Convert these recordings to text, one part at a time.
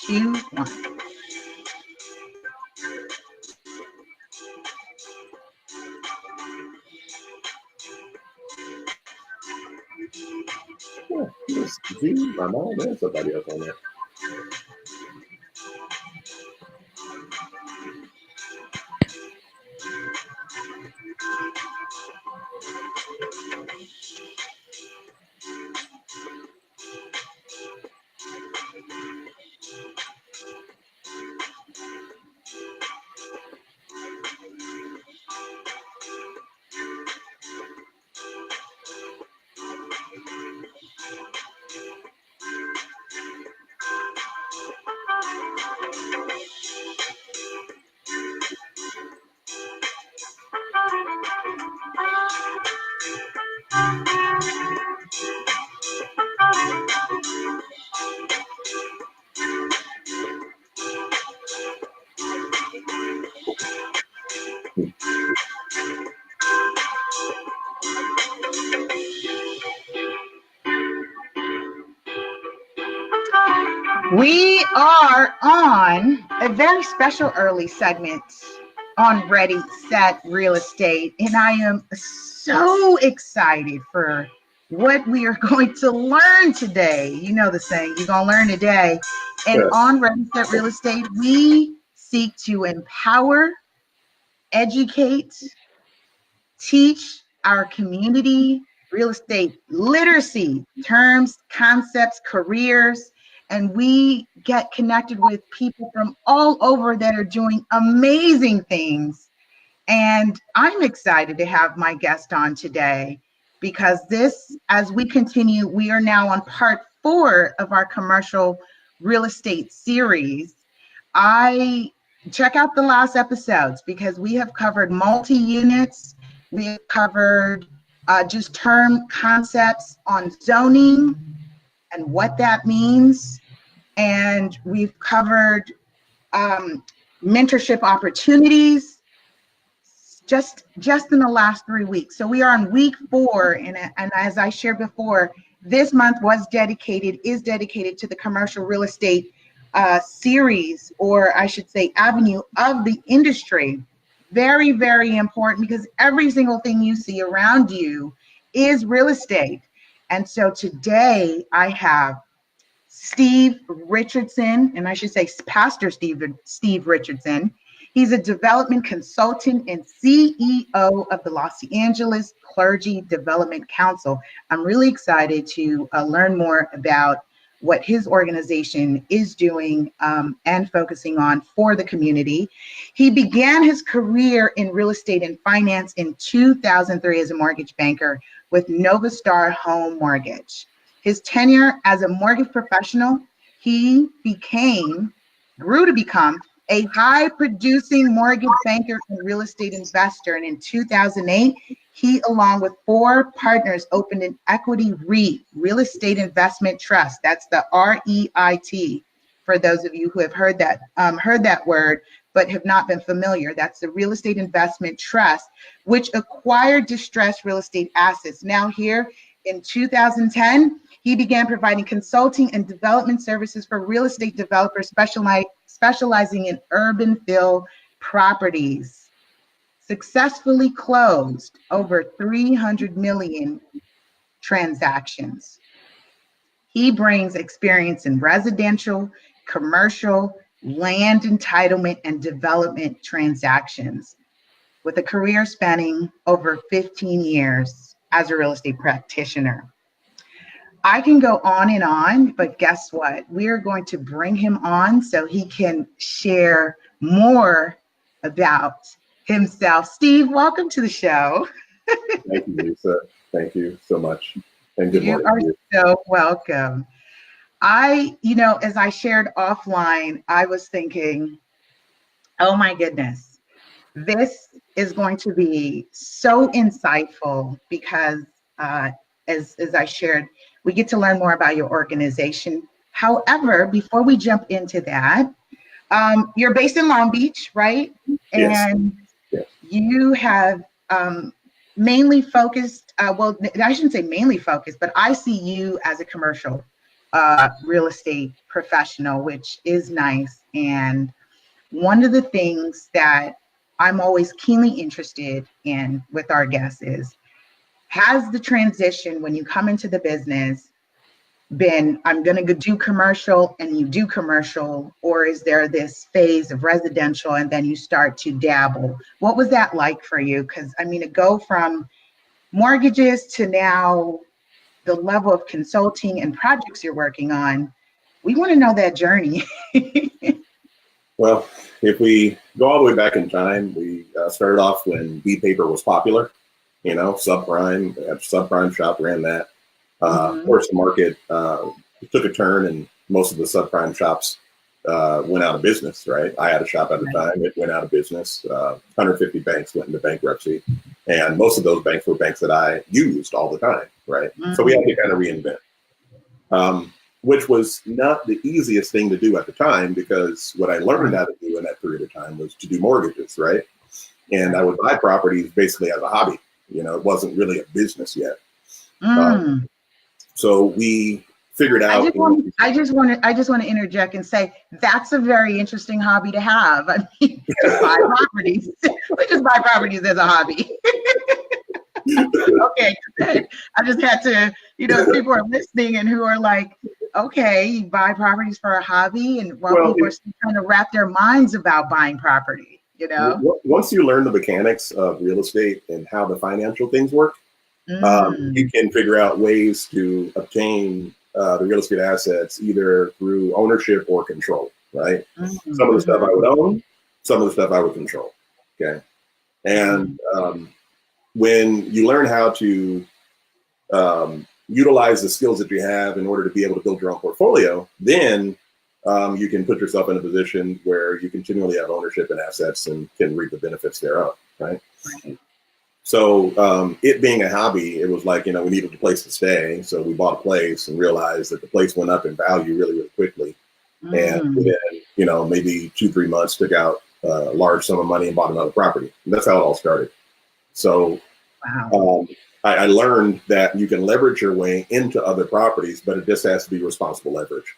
2, 1. My mom and somebody else on there. We are on a very special early segment on Ready, Set, Real Estate, and I am so excited for what we are going to learn today. You know the saying, you're going to learn today. And Yes. on Ready, Set, Real Estate, we seek to empower, educate, teach our community real estate literacy, terms, concepts, careers, and we get connected with people from all over that are doing amazing things. And I'm excited to have my guest on today because this, as we continue, we are now on part 4 of our commercial real estate series. I check out the last episodes because we have covered multi-units. We have covered just term concepts on zoning and what that means. And we've covered mentorship opportunities just in the last 3 weeks. So we are on week 4. And as I shared before, this month is dedicated to the commercial real estate series, or I should say avenue of the industry. Very, very important because every single thing you see around you is real estate. And so today I have Steve Richardson, and I should say Pastor Steve Richardson. He's a development consultant and CEO of the Los Angeles Clergy Development Council. I'm really excited to learn more about what his organization is doing and focusing on for the community. He began his career in real estate and finance in 2003 as a mortgage banker with Novastar Home Mortgage. His tenure as a mortgage professional, he grew to become a high-producing mortgage banker and real estate investor. And in 2008, he, along with 4 partners, opened an equity REIT, Real Estate Investment Trust. That's the REIT, for those of you who have heard that word, but have not been familiar. That's the Real Estate Investment Trust, which acquired distressed real estate assets. Now here in 2010, he began providing consulting and development services for real estate developers specializing in urban fill properties. Successfully closed over 300 million transactions. He brings experience in residential, commercial, land entitlement, and development transactions with a career spanning over 15 years as a real estate practitioner. I can go on, but guess what? We're going to bring him on so he can share more about himself. Steve, welcome to the show. Thank you, Lisa. Thank you so much. And good morning. You are so welcome. As I shared offline, I was thinking, oh my goodness, this is going to be so insightful because as I shared, we get to learn more about your organization. However, before we jump into that, you're based in Long Beach, right? Yes. And yes. You have mainly focused, well, I shouldn't say mainly focused, but I see you as a commercial real estate professional, which is nice. And one of the things that I'm always keenly interested in with our guests is, has the transition when you come into the business been, I'm going to do commercial and you do commercial, or is there this phase of residential and then you start to dabble? What was that like for you? Because I mean, to go from mortgages to now the level of consulting and projects you're working on, we want to know that journey. Well, if we go all the way back in time, we started off when B-paper was popular, subprime. We had a subprime shop, ran that. Of course, the market took a turn and most of the subprime shops went out of business, right? I had a shop at the time, it went out of business. 150 banks went into bankruptcy. And most of those banks were banks that I used all the time, right? So we had to kind of reinvent, which was not the easiest thing to do at the time, because what I learned how to do in that period of time was to do mortgages, right? And I would buy properties basically as a hobby. It wasn't really a business yet. So we figured out. I just want to interject and say that's a very interesting hobby to have. I mean, just buy properties. We just buy properties as a hobby. Okay, good. I just had to, people are listening and who are like, okay, you buy properties for a hobby, and people are still trying to wrap their minds about buying property. Once you learn the mechanics of real estate and how the financial things work, you can figure out ways to obtain the real estate assets either through ownership or control, right? Some of the stuff I would own, some of the stuff I would control, okay? And when you learn how to utilize the skills that you have in order to be able to build your own portfolio, then you can put yourself in a position where you continually have ownership and assets and can reap the benefits thereof, right? So it being a hobby, it was like, we needed a place to stay. So we bought a place and realized that the place went up in value really, really quickly. And within, maybe 2-3 months, took out a large sum of money and bought another property. And that's how it all started. So I learned that you can leverage your way into other properties, but it just has to be responsible leverage.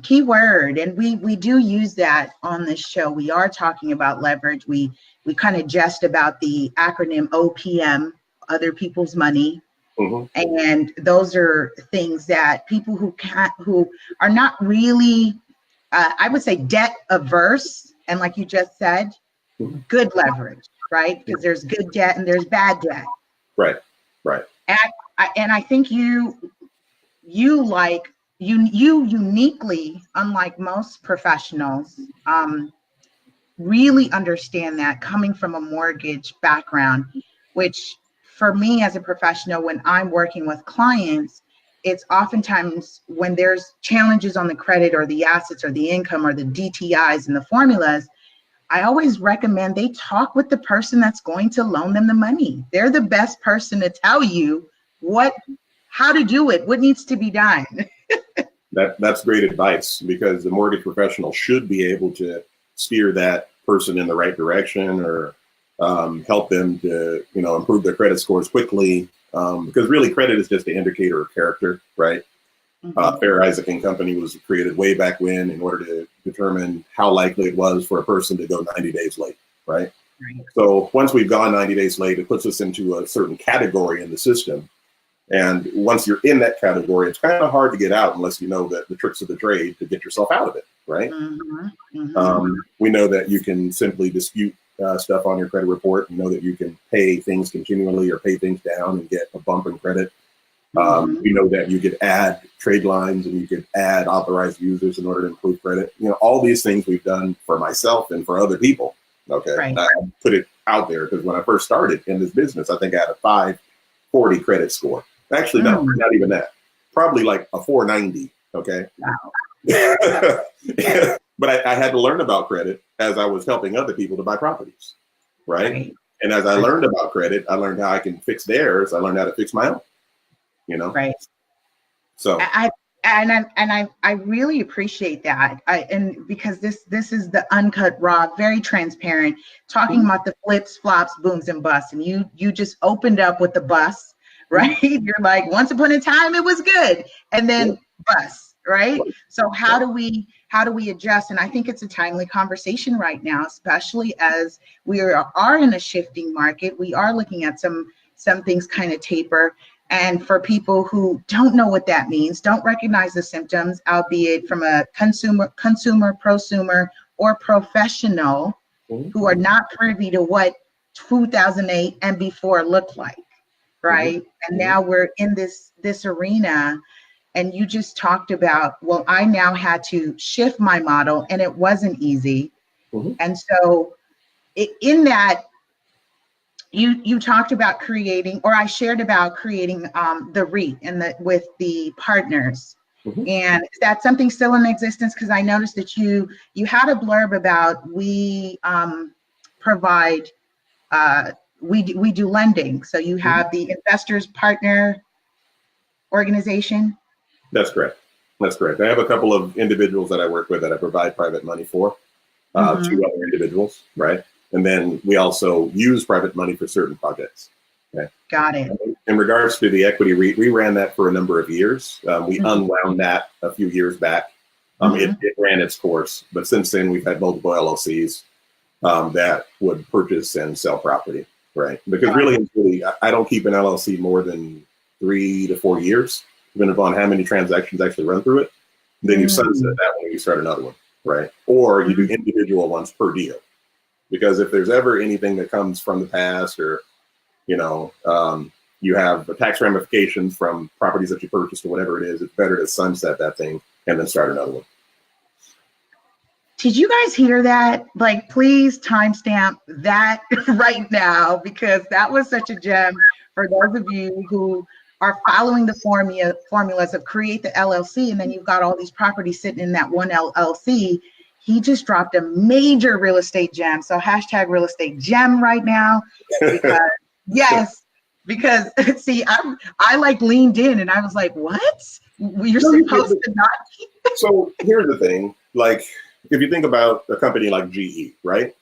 Key word. And we do use that on this show. We are talking about leverage. We kind of jest about the acronym OPM, other people's money. And those are things that people who are not really, I would say, debt averse. And like you just said, good leverage, right? Because there's good debt and there's bad debt. Right. And I think you uniquely, unlike most professionals, really understand that, coming from a mortgage background, which for me as a professional, when I'm working with clients, it's oftentimes when there's challenges on the credit or the assets or the income or the DTIs and the formulas, I always recommend they talk with the person that's going to loan them the money. They're the best person to tell you how to do it, what needs to be done. That's great advice, because the mortgage professional should be able to steer that person in the right direction, or help them to, improve their credit scores quickly. Because really credit is just an indicator of character, right? Fair Isaac and Company was created way back when in order to determine how likely it was for a person to go 90 days late, right? So once we've gone 90 days late, it puts us into a certain category in the system. And once you're in that category, it's kind of hard to get out unless you know the tricks of the trade to get yourself out of it, right? We know that you can simply dispute stuff on your credit report. You know that you can pay things continually or pay things down and get a bump in credit. We know that you could add trade lines and you could add authorized users in order to improve credit. All these things we've done for myself and for other people. Okay, I put it out there because when I first started in this business, I think I had a 540 credit score. Actually, no, not even that. Probably like a 490. Okay. Wow. But I had to learn about credit as I was helping other people to buy properties. Right. And as I learned about credit, I learned how I can fix theirs. I learned how to fix my own. Right. So I really appreciate that. And because this is the uncut raw, very transparent, talking about the flips, flops, booms, and busts. And you just opened up with the bust. Right? You're like, once upon a time, it was good. And then bus, right? So how do we adjust? And I think it's a timely conversation right now, especially as we are in a shifting market. We are looking at some things kind of taper. And for people who don't know what that means, don't recognize the symptoms, albeit from a consumer, prosumer, or professional who are not privy to what 2008 and before looked like, right? And now we're in this arena. And you just talked about, well, I now had to shift my model, and it wasn't easy. And so in that, you talked about creating, or I shared about creating the REIT and with the partners. And is that something still in existence? Because I noticed that you had a blurb about we provide, we do lending. So you have the investors partner organization. That's correct. That's correct. I have a couple of individuals that I work with that I provide private money for, two other individuals, right? And then we also use private money for certain projects. Okay. Got it. In regards to the equity REIT, we ran that for a number of years. We unwound that a few years back. It ran its course, but since then we've had multiple LLCs that would purchase and sell property, right? Because really, I don't keep an LLC more than 3 to 4 years, depending upon how many transactions actually run through it. Then you sunset that one and you start another one, right? Or you do individual ones per deal. Because if there's ever anything that comes from the past, or, you have tax ramifications from properties that you purchased or whatever it is, it's better to sunset that thing and then start another one. Did you guys hear that? Like, please timestamp that right now, because that was such a gem for those of you who are following the formulas of create the LLC, and then you've got all these properties sitting in that one LLC. He just dropped a major real estate gem. So hashtag real estate gem right now. Because, yes, because see, I like leaned in and I was like, what? You're supposed to not keep it? So here's the thing. Like, if you think about a company like GE, right?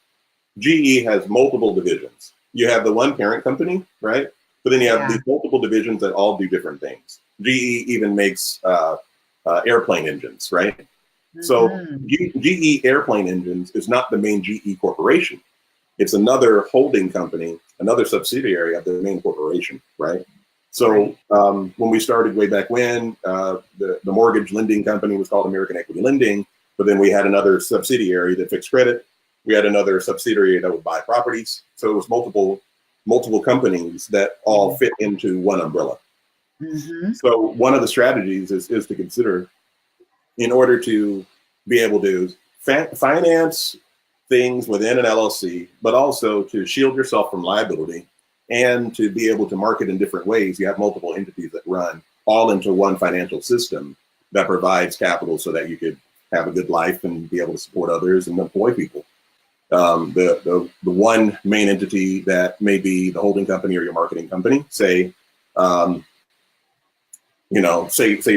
GE has multiple divisions. You have the one parent company, right? But then you have these multiple divisions that all do different things. GE even makes airplane engines, right? So GE airplane engines is not the main GE corporation. It's another holding company, another subsidiary of the main corporation, right? So when we started way back when, the mortgage lending company was called American Equity Lending, but then we had another subsidiary that fixed credit. We had another subsidiary that would buy properties. So it was multiple companies that all fit into one umbrella. So one of the strategies is to consider, in order to be able to finance things within an LLC, but also to shield yourself from liability and to be able to market in different ways, you have multiple entities that run all into one financial system that provides capital so that you could have a good life and be able to support others and employ people. The one main entity that may be the holding company or your marketing company, say your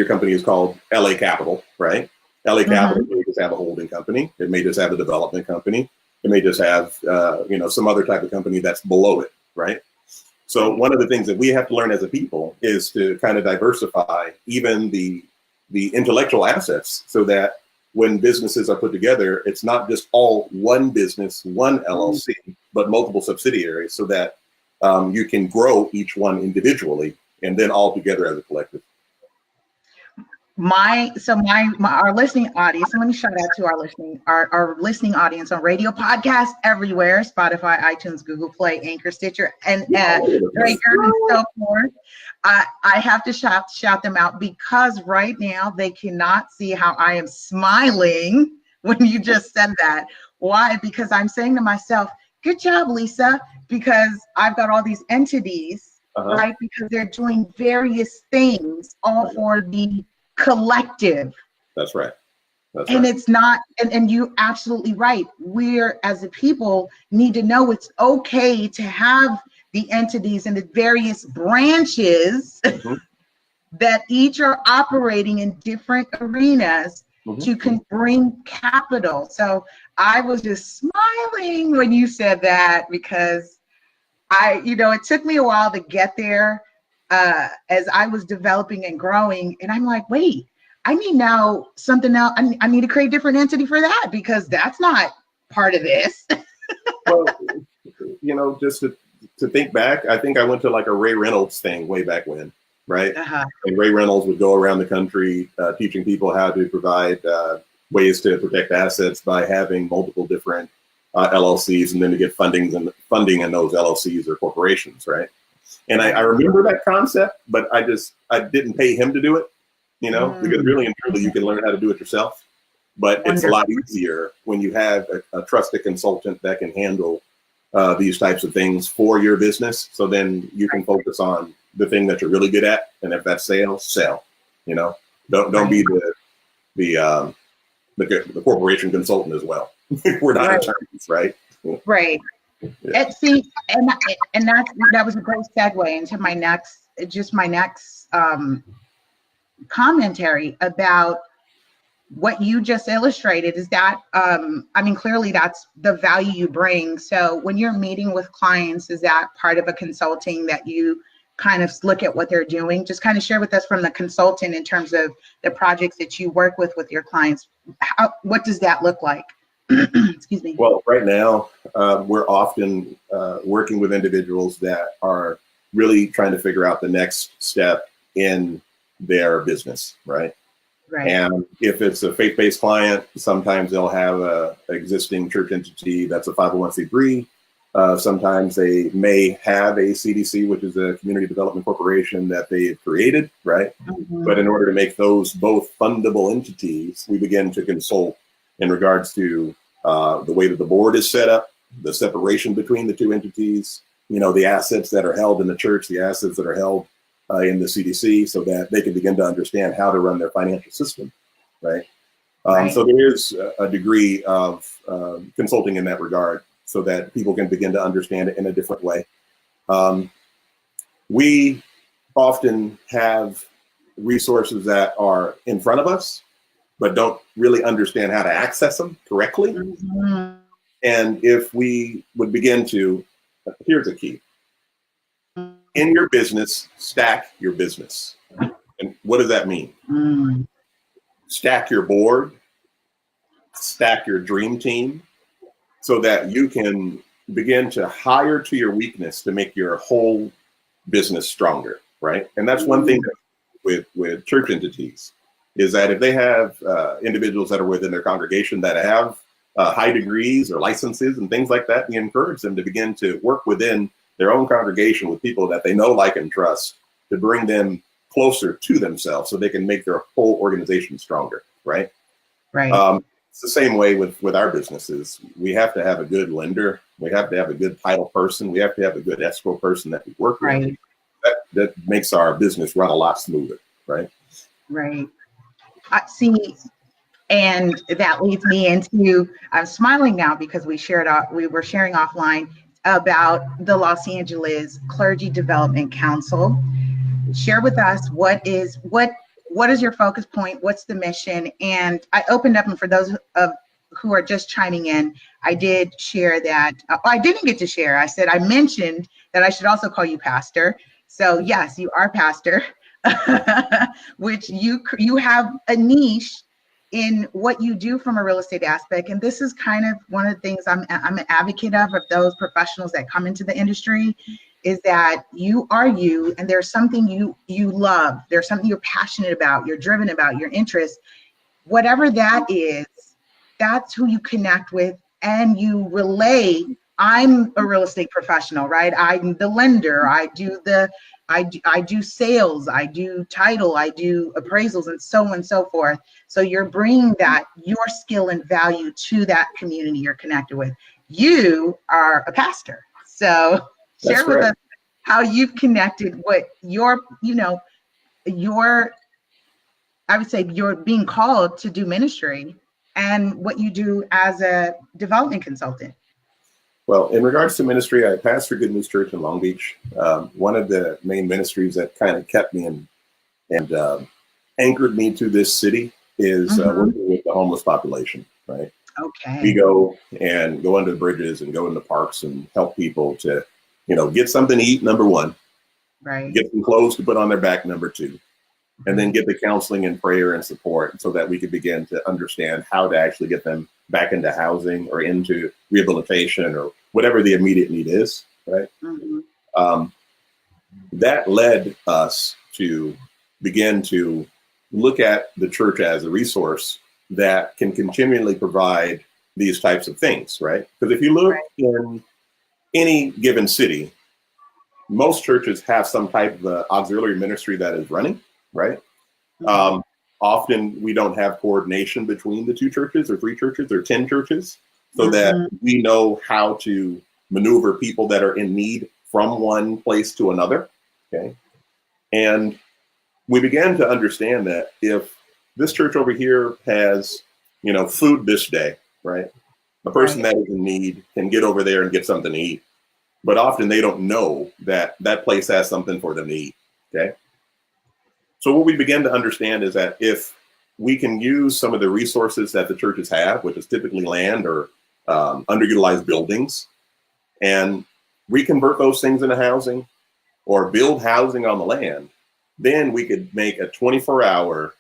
company is called LA Capital, right? LA Capital may just have a holding company. It may just have a development company. It may just have, some other type of company that's below it, right? So one of the things that we have to learn as a people is to kind of diversify even the intellectual assets, so that when businesses are put together, it's not just all one business, one LLC, but multiple subsidiaries, so that you can grow each one individually and then all together as a collective. Our listening audience, and let me shout out to our listening audience on radio, podcast everywhere, Spotify, iTunes, Google Play, Anchor, Stitcher, and Breaker, and so forth. I have to shout them out, because right now they cannot see how I am smiling when you just said that. Why? Because I'm saying to myself, good job, Lisa, because I've got all these entities, right? Because they're doing various things all for the collective. That's right. And it's not, and you're absolutely right. We're, as a people, need to know it's okay to have the entities and the various branches that each are operating in different arenas to bring capital. So I was just smiling when you said that, because it took me a while to get there as I was developing and growing. And I'm like, wait, I need now something else. I need to create a different entity for that because that's not part of this. Well, just to think back, I think I went to like a Ray Reynolds thing way back when, right? And Ray Reynolds would go around the country teaching people how to provide ways to protect assets by having multiple different LLCs, and then to get funding in those LLCs or corporations, right? And I remember that concept, but I didn't pay him to do it, because really and truly you can learn how to do it yourself. But it's a lot easier when you have a trusted consultant that can handle these types of things for your business. So then you can focus on the thing that you're really good at, and if that's sales, sell. Don't be the corporation consultant as well. We're not attorneys, right? Right. Yeah. And that was a great segue into my next commentary about what you just illustrated. Is that clearly that's the value you bring. So when you're meeting with clients, is that part of a consulting that you kind of look at what they're doing? Just kind of share with us from the consultant in terms of the projects that you work with your clients. What does that look like? Excuse me. Well, right now, we're often working with individuals that are really trying to figure out the next step in their business, right? Right. And if it's a faith-based client, sometimes they'll have an existing church entity that's a 501c3. Sometimes they may have a CDC, which is a community development corporation that they've created, right? Mm-hmm. But in order to make those both fundable entities, we begin to consult in regards to the way that the board is set up, the separation between the two entities, the assets that are held in the church, the assets that are held in the CDC, so that they can begin to understand how to run their financial system, right? So there is a degree of consulting in that regard, so that people can begin to understand it in a different way. We often have resources that are in front of us, but don't really understand how to access them correctly. Mm-hmm. And if we would begin to, here's the key. In your business, stack your business. And what does that mean? Mm. Stack your board, stack your dream team, so that you can begin to hire to your weakness to make your whole business stronger, right? And that's one thing with church entities, is that if they have individuals that are within their congregation that have high degrees or licenses and things like that, we encourage them to begin to work within their own congregation with people that they know, like, and trust, to bring them closer to themselves so they can make their whole organization stronger, right? Right. It's the same way with our businesses. We have to have a good lender. We have to have a good title person. We have to have a good escrow person that we work with. That makes our business run a lot smoother, right? Right. See, and that leads me into, I'm smiling now because we were sharing offline about the Los Angeles Clergy Development Council. Share with us what is your focus point? What's the mission? And I opened up, and for those who are just chiming in, I did share that. I didn't get to share. I mentioned that I should also call you pastor. So yes, you are pastor, which you have a niche in what you do from a real estate aspect. And this is kind of one of the things I'm an advocate of those professionals that come into the industry, is that you are you, and there's something you love, there's something you're passionate about, you're driven about, your interest, whatever that is, that's who you connect with, and you relay. I'm a real estate professional, right? I'm the lender. I do sales, I do title, I do appraisals, and so on and so forth. So you're bringing your skill and value to that community you're connected with. You are a pastor. So share with us how you've connected what I would say you're being called to do ministry, and what you do as a development consultant. Well, in regards to ministry, I pastor Good News Church in Long Beach. One of the main ministries that kind of kept me and anchored me to this city is working with the homeless population, right? Okay. We go under the bridges and go in the parks and help people to, get something to eat, number one. Right. Get some clothes to put on their back, number two. and then get the counseling and prayer and support so that we could begin to understand how to actually get them back into housing or into rehabilitation or whatever the immediate need is, right? That led us to begin to look at the church as a resource that can continually provide these types of things, right? Because if you look in any given city, most churches have some type of auxiliary ministry that is running, right? Often we don't have coordination between the 2 churches or 3 churches or 10 churches so that we know how to maneuver people that are in need from one place to another, okay? And we began to understand that if this church over here has, you know, food this day, right? A person that is in need can get over there and get something to eat. But often they don't know that that place has something for them to eat, okay? So what we begin to understand is that if we can use some of the resources that the churches have, which is typically land or underutilized buildings, and reconvert those things into housing or build housing on the land, then we could make a 24-hour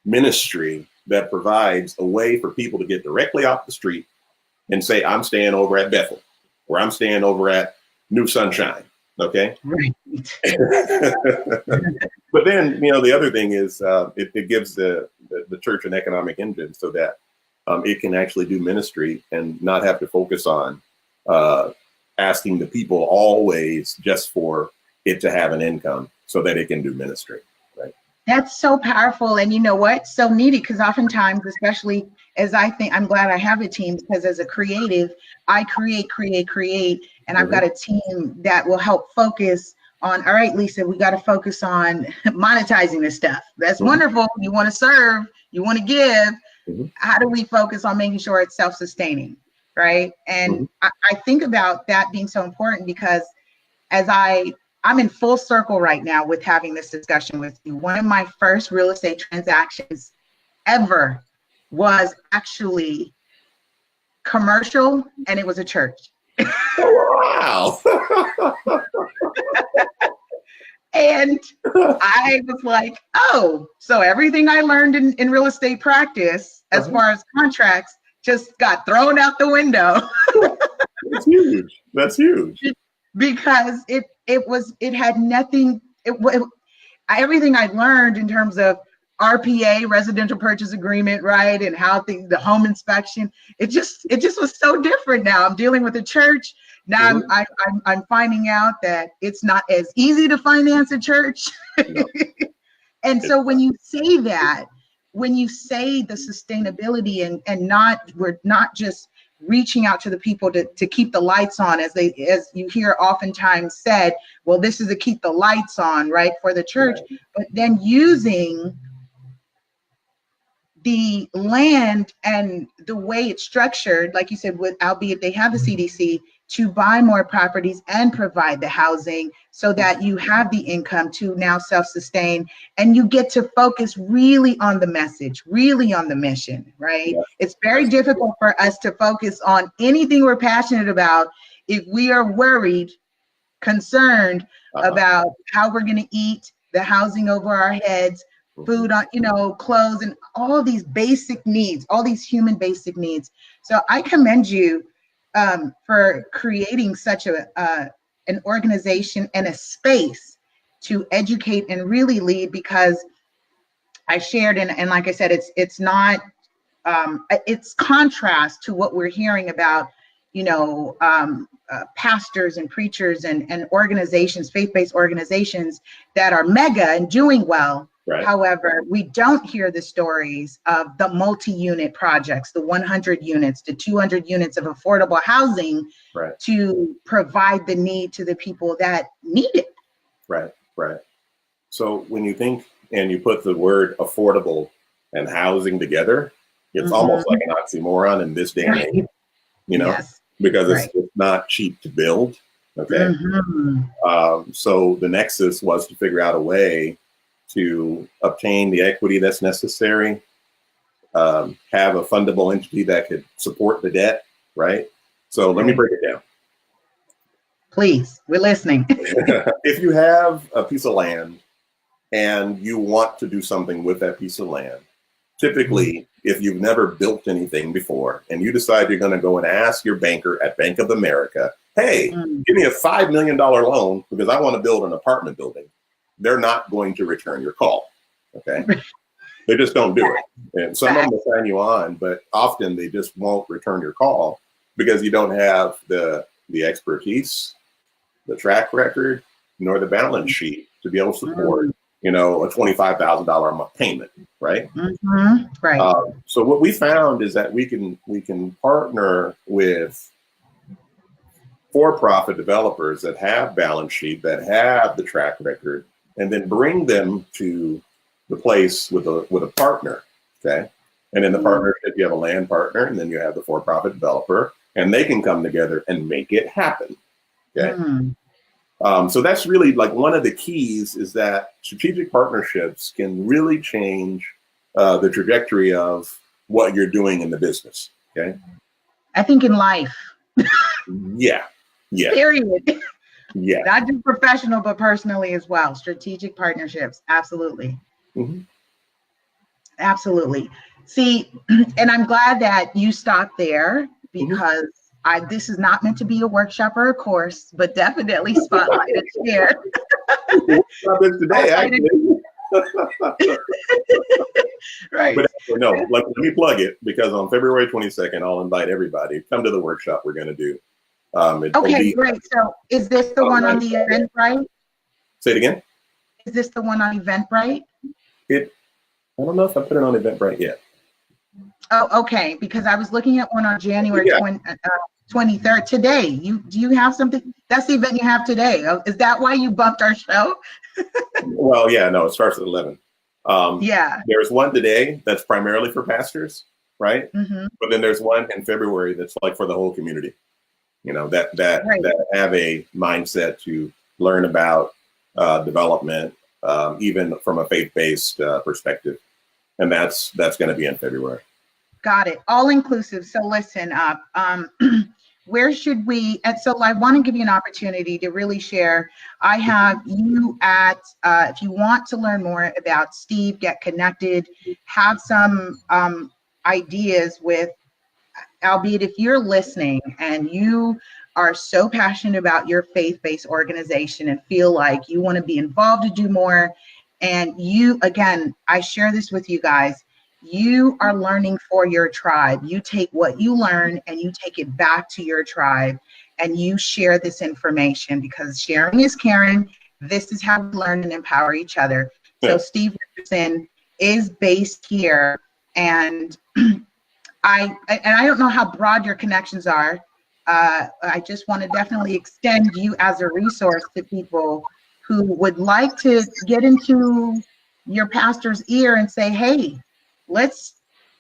ministry that provides a way for people to get directly off the street and say, I'm staying over at Bethel, or I'm staying over at New Sunshine, okay? Right. But then, you know, the other thing is it gives the church an economic engine so that it can actually do ministry and not have to focus on asking the people always just for it to have an income so that it can do ministry, right? That's so powerful. And you know what? So needed, because oftentimes, especially as I think, I'm glad I have a team, because as a creative, I create, and I've got a team that will help focus on, all right, Lisa, we got to focus on monetizing this stuff. That's wonderful. You want to serve, you want to give. How do we focus on making sure it's self-sustaining, right? And I think about that being so important because as I'm in full circle right now with having this discussion with you. One of my first real estate transactions ever was actually commercial, and it was a church. Wow. And I was like, oh, so everything I learned in real estate practice, as far as contracts, just got thrown out the window. That's huge. That's huge. Because it had nothing, everything I learned in terms of RPA, residential purchase agreement, right, and how the home inspection, it just was so different. Now I'm dealing with a church. Now I'm finding out that it's not as easy to finance a church. No. And so when you say that, when you say the sustainability and we're not just reaching out to the people to keep the lights on, as you hear oftentimes said, well, this is to keep the lights on, right, for the church, but then using the land and the way it's structured, like you said, albeit they have the CDC, to buy more properties and provide the housing so that you have the income to now self-sustain, and you get to focus really on the message, really on the mission, right? Yeah. It's very difficult for us to focus on anything we're passionate about if we are worried, concerned about how we're going to eat, the housing over our heads, food on, clothes, and all these basic needs, all these human basic needs. So I commend you for creating such an organization and a space to educate and really lead, because I shared, and like I said, it's not, it's contrast to what we're hearing about, pastors and preachers and organizations, faith-based organizations that are mega and doing well. Right. However, we don't hear the stories of the multi-unit projects, the 100 units, the 200 units of affordable housing to provide the need to the people that need it. Right. So when you think and you put the word affordable and housing together, it's almost like an oxymoron in this day and age, because it's not cheap to build. Okay. So the nexus was to figure out a way to obtain the equity that's necessary, have a fundable entity that could support the debt, right? So let me break it down. Please, we're listening. If you have a piece of land and you want to do something with that piece of land. Typically, if you've never built anything before and you decide you're going to go and ask your banker at Bank of America, hey, give me a $5 million loan because I want to build an apartment building, they're not going to return your call. Okay. They just don't do it. And some of them will sign you on, but often they just won't return your call because you don't have the expertise, the track record, nor the balance sheet to be able to support, you know, a $25,000 a month payment, right? Right. So what we found is that we can partner with for-profit developers that have balance sheet, that have the track record, and then bring them to the place with a partner, okay? And in the partnership, you have a land partner, and then you have the for-profit developer, and they can come together and make it happen, okay? So that's really like one of the keys is that strategic partnerships can really change the trajectory of what you're doing in the business, okay? I think in life. Yeah. Period. Yeah. Not just professional, but personally as well. Strategic partnerships. Absolutely. Absolutely. See, and I'm glad that you stopped there because this is not meant to be a workshop or a course, but definitely spotlight and share. Today, actually. Right. But no, let me plug it because on February 22nd, I'll invite everybody. Come to the workshop we're going to do. Okay, great. So is this the one on the Eventbrite? Say it again. Is this the one on Eventbrite? I don't know if I put it on Eventbrite yet. Oh, okay. Because I was looking at one on January 23rd today. Do you have something? That's the event you have today. Is that why you bumped our show? Well, yeah, no, it starts at 11. Yeah. There's one today that's primarily for pastors, right? But then there's one in February that's like for the whole community. You know, that have a mindset to learn about development, even from a faith-based perspective. And that's going to be in February. Got it. All inclusive. So listen up. Where should we, and so I want to give you an opportunity to really share. I have you at, if you want to learn more about Steve, get connected, have some ideas with, albeit if you're listening and you are so passionate about your faith-based organization and feel like you want to be involved to do more, and you, again, I share this with you guys, you are learning for your tribe. You take what you learn and you take it back to your tribe and you share this information because sharing is caring. This is how we learn and empower each other. So Steve Richardson is based here, and I don't know how broad your connections are. I just want to definitely extend you as a resource to people who would like to get into your pastor's ear and say, hey, let's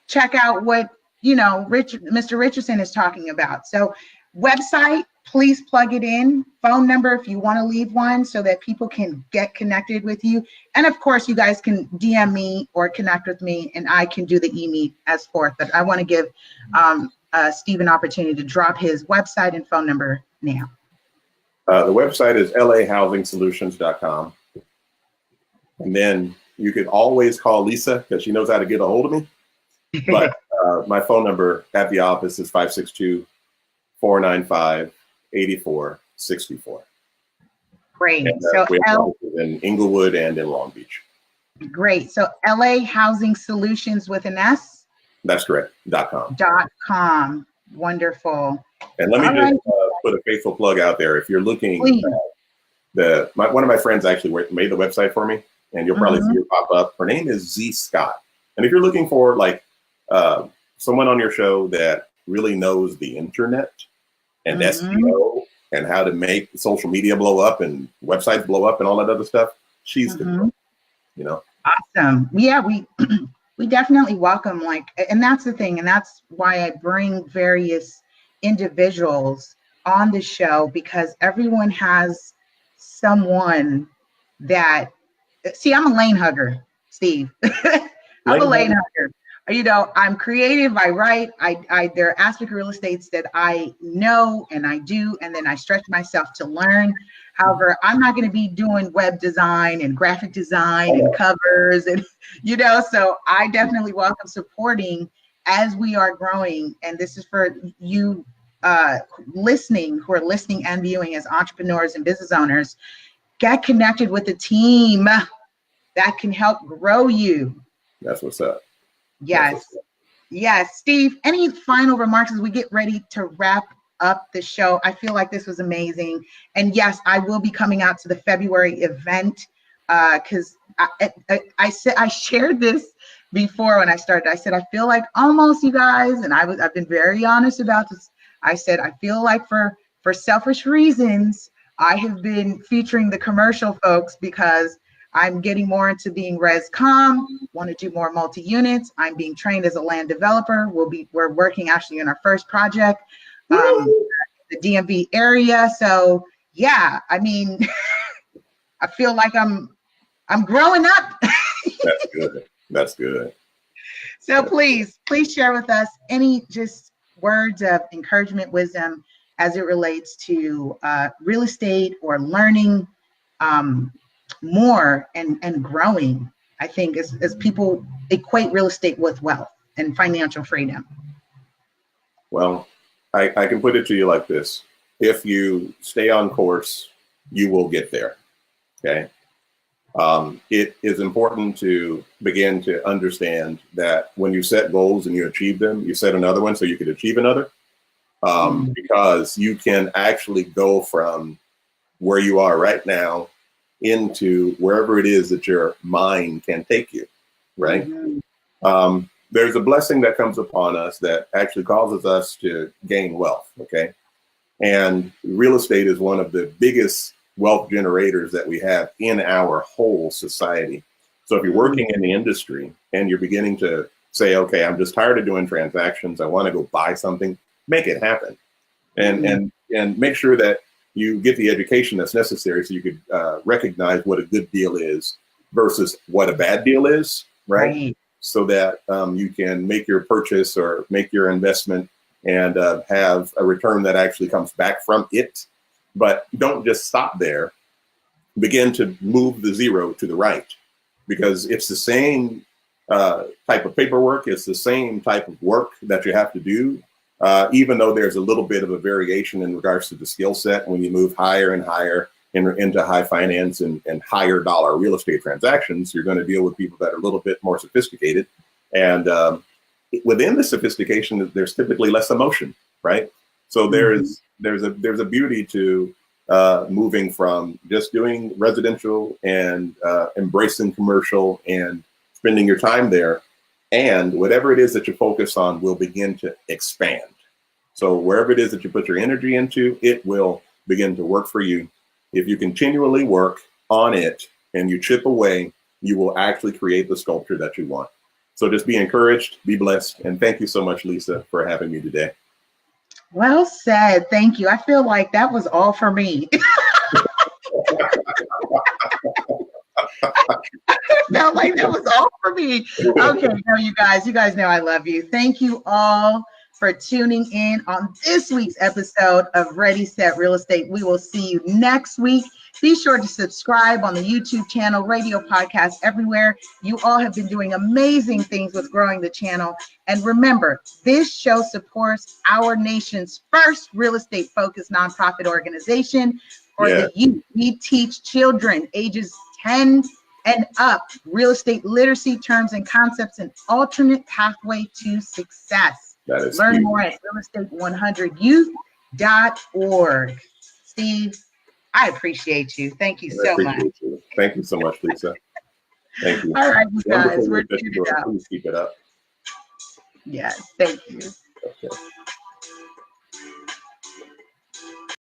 check out what, you know, Mr. Richardson is talking about. So website, please plug it in. Phone number, if you want to leave one so that people can get connected with you. And of course, you guys can DM me or connect with me and I can do the e-meet as forth. But I want to give Steve an opportunity to drop his website and phone number now. The website is lahousingsolutions.com. And then you can always call Lisa because she knows how to get a hold of me. But my phone number at the office is 562-495-8464. Great. And, so we have offices in Inglewood and in Long Beach. Great. So LA Housing Solutions with an S? That's correct. .com. .com. Wonderful. And let me just put a faithful plug out there. If you're looking, one of my friends actually made the website for me, and you'll probably see her pop up. Her name is Z Scott. And if you're looking for like someone on your show that really knows the internet and SEO and how to make social media blow up and websites blow up and all that other stuff, she's the girl, you know. Awesome. Yeah, we definitely welcome, like, and that's the thing, and that's why I bring various individuals on the show, because everyone has someone that, see, I'm a lane hugger, Steve. I'm a lane hugger. you know, I'm creative, I write, there are aspect of real estates that I know and I do, and then I stretch myself to learn. However, I'm not going to be doing web design and graphic design and covers and, you know, so I definitely welcome supporting as we are growing. And this is for you listening, who are listening and viewing as entrepreneurs and business owners. Get connected with a team that can help grow you. That's what's up. Yes. Yes. Steve, any final remarks as we get ready to wrap up the show? I feel like this was amazing. And yes, I will be coming out to the February event because I shared this before when I started. I said, I feel like almost, you guys, and I've been very honest about this. I said, I feel like for selfish reasons, I have been featuring the commercial folks because I'm getting more into being res-com, want to do more multi-units. I'm being trained as a land developer. We're working actually on our first project, the DMV area. So yeah, I mean, I feel like I'm growing up. That's good. That's good. So please share with us any just words of encouragement, wisdom as it relates to real estate or learning more and growing. I think as people equate real estate with wealth and financial freedom. Well, I can put it to you like this. If you stay on course, you will get there. Okay. It is important to begin to understand that when you set goals and you achieve them, you set another one so you could achieve another. Because you can actually go from where you are right now into wherever it is that your mind can take you, right? Mm-hmm. There's a blessing that comes upon us that actually causes us to gain wealth, okay? And real estate is one of the biggest wealth generators that we have in our whole society. So if you're working in the industry and you're beginning to say, okay, I'm just tired of doing transactions, I want to go buy something, make it happen. And make sure that you get the education that's necessary so you could recognize what a good deal is versus what a bad deal is, right? So that you can make your purchase or make your investment and have a return that actually comes back from it. But don't just stop there. Begin to move the zero to the right, because it's the same type of paperwork. It's the same type of work that you have to do. Even though there's a little bit of a variation in regards to the skill set, when you move higher and higher into high finance and higher dollar real estate transactions, you're going to deal with people that are a little bit more sophisticated. And within the sophistication, there's typically less emotion, right? So there's a beauty to moving from just doing residential and embracing commercial and spending your time there. And whatever it is that you focus on will begin to expand. So wherever it is that you put your energy into, it will begin to work for you. If you continually work on it and you chip away, you will actually create the sculpture that you want. So just be encouraged, be blessed. And thank you so much, Lisa, for having me today. Well said. Thank you. I feel like that was all for me. I felt like that was all for me. Okay, no, you guys know I love you. Thank you all for tuning in on this week's episode of Ready, Set Real Estate. We will see you next week. Be sure to subscribe on the YouTube channel, radio podcast everywhere. You all have been doing amazing things with growing the channel. And remember, this show supports our nation's first real estate focused nonprofit organization for the youth. We teach children ages 10 and up real estate literacy, terms and concepts, an alternate pathway to success. Learn cute. More at realestate100youth.org. Steve, I appreciate you. Thank you so much. Thank you so much, Lisa. Thank you. All right, you guys, we're doing it out. Please keep it up. Yes, thank you. Okay.